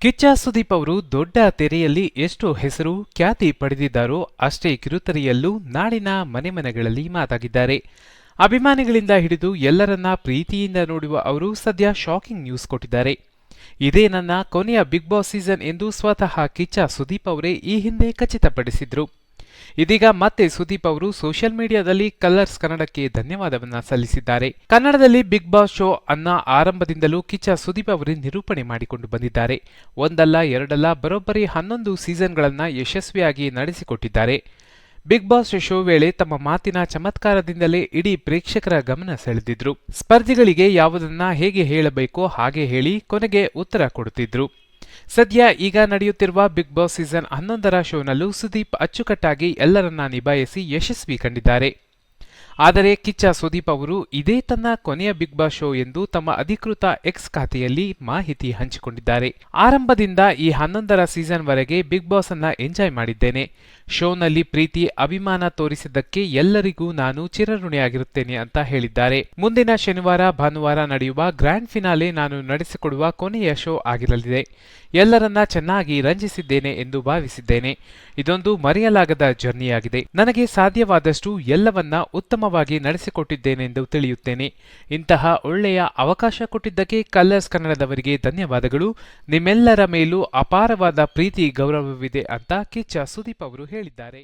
ಕಿಚ್ಚ ಸುದೀಪ್ ಅವರು ದೊಡ್ಡ ತೆರೆಯಲ್ಲಿ ಎಷ್ಟು ಹೆಸರು ಖ್ಯಾತಿ ಪಡೆದಿದ್ದಾರೋ ಅಷ್ಟೇ ಕಿರುತೆರೆಯಲ್ಲೂ ನಾಡಿನ ಮನೆಗಳಲ್ಲಿ ಮಾತಾಗಿದ್ದಾರೆ. ಅಭಿಮಾನಿಗಳಿಂದ ಹಿಡಿದು ಎಲ್ಲರನ್ನ ಪ್ರೀತಿಯಿಂದ ನೋಡುವ ಅವರು ಸದ್ಯ ಶಾಕಿಂಗ್ ನ್ಯೂಸ್ ಕೊಟ್ಟಿದ್ದಾರೆ. ಇದೇ ನನ್ನ ಕೊನೆಯ ಬಿಗ್ ಬಾಸ್ ಸೀಸನ್ ಎಂದು ಸ್ವತಃ ಕಿಚ್ಚ ಸುದೀಪ್ ಅವರೇ ಈ ಹಿಂದೆ ಖಚಿತಪಡಿಸಿದ್ರು. ಇದೀಗ ಮತ್ತೆ ಸುದೀಪ್ ಅವರು ಸೋಷಿಯಲ್ ಮೀಡಿಯಾದಲ್ಲಿ ಕಲರ್ಸ್ ಕನ್ನಡಕ್ಕೆ ಧನ್ಯವಾದವನ್ನ ಸಲ್ಲಿಸಿದ್ದಾರೆ. ಕನ್ನಡದಲ್ಲಿ ಬಿಗ್ ಬಾಸ್ ಶೋ ಅನ್ನ ಆರಂಭದಿಂದಲೂ ಕಿಚ್ಚ ಸುದೀಪ್ ಅವರೇ ನಿರೂಪಣೆ ಮಾಡಿಕೊಂಡು ಬಂದಿದ್ದಾರೆ. ಒಂದಲ್ಲ ಎರಡಲ್ಲ ಬರೋಬ್ಬರಿ 11 ಸೀಸನ್ಗಳನ್ನ ಯಶಸ್ವಿಯಾಗಿ ನಡೆಸಿಕೊಟ್ಟಿದ್ದಾರೆ. ಬಿಗ್ ಬಾಸ್ ಶೋ ವೇಳೆ ತಮ್ಮ ಮಾತಿನ ಚಮತ್ಕಾರದಿಂದಲೇ ಇಡೀ ಪ್ರೇಕ್ಷಕರ ಗಮನ ಸೆಳೆದಿದ್ರು. ಸ್ಪರ್ಧಿಗಳಿಗೆ ಯಾವುದನ್ನ ಹೇಗೆ ಹೇಳಬೇಕೋ ಹಾಗೆ ಹೇಳಿ ಕೊನೆಗೆ ಉತ್ತರ ಕೊಡುತ್ತಿದ್ರು. ಸದ್ಯ ಈಗ ನಡೆಯುತ್ತಿರುವ ಬಿಗ್ ಬಾಸ್ ಸೀಸನ್ 11ರ ಶೋನಲ್ಲೂ ಸುದೀಪ್ ಅಚ್ಚುಕಟ್ಟಾಗಿ ಎಲ್ಲರನ್ನ ನಿಭಾಯಿಸಿ ಯಶಸ್ವಿ ಕಂಡಿದ್ದಾರೆ. ಆದರೆ ಕಿಚ್ಚ ಸುದೀಪ್ ಅವರು ಇದೇ ತನ್ನ ಕೊನೆಯ ಬಿಗ್ ಬಾಸ್ ಶೋ ಎಂದು ತಮ್ಮ ಅಧಿಕೃತ ಎಕ್ಸ್ ಖಾತೆಯಲ್ಲಿ ಮಾಹಿತಿ ಹಂಚಿಕೊಂಡಿದ್ದಾರೆ. ಆರಂಭದಿಂದ ಈ 11ರ ಸೀಸನ್ ವರೆಗೆ ಬಿಗ್ ಬಾಸ್ ಅನ್ನ ಎಂಜಾಯ್ ಮಾಡಿದ್ದೇನೆ. ಶೋನಲ್ಲಿ ಪ್ರೀತಿ ಅಭಿಮಾನ ತೋರಿಸಿದ್ದಕ್ಕೆ ಎಲ್ಲರಿಗೂ ನಾನು ಚಿರಋಣಿಯಾಗಿರುತ್ತೇನೆ ಅಂತ ಹೇಳಿದ್ದಾರೆ. ಮುಂದಿನ ಶನಿವಾರ ಭಾನುವಾರ ನಡೆಯುವ ಗ್ರ್ಯಾಂಡ್ ಫಿನಾಲೆ ನಾನು ನಡೆಸಿಕೊಡುವ ಕೊನೆಯ ಶೋ ಆಗಿರಲಿದೆ. ಎಲ್ಲರನ್ನ ಚೆನ್ನಾಗಿ ರಂಜಿಸಿದ್ದೇನೆ ಎಂದು ಭಾವಿಸಿದ್ದೇನೆ. ಇದೊಂದು ಮರೆಯಲಾಗದ ಜರ್ನಿಯಾಗಿದೆ. ನನಗೆ ಸಾಧ್ಯವಾದಷ್ಟು ಎಲ್ಲವನ್ನ ಉತ್ತಮವಾಗಿ ನಡೆಸಿಕೊಟ್ಟಿದ್ದೇನೆಂದು ತಿಳಿಯುತ್ತೇನೆ. ಇಂತಹ ಒಳ್ಳೆಯ ಅವಕಾಶ ಕೊಟ್ಟಿದ್ದಕ್ಕೆ ಕಲರ್ಸ್ ಕನ್ನಡದವರಿಗೆ ಧನ್ಯವಾದಗಳು. ನಿಮ್ಮೆಲ್ಲರ ಮೇಲೂ ಅಪಾರವಾದ ಪ್ರೀತಿ ಗೌರವವಿದೆ ಅಂತ ಕಿಚ್ಚ ಸುದೀಪ್ ಅವರು ಹೇಳಿದ್ದಾರೆ.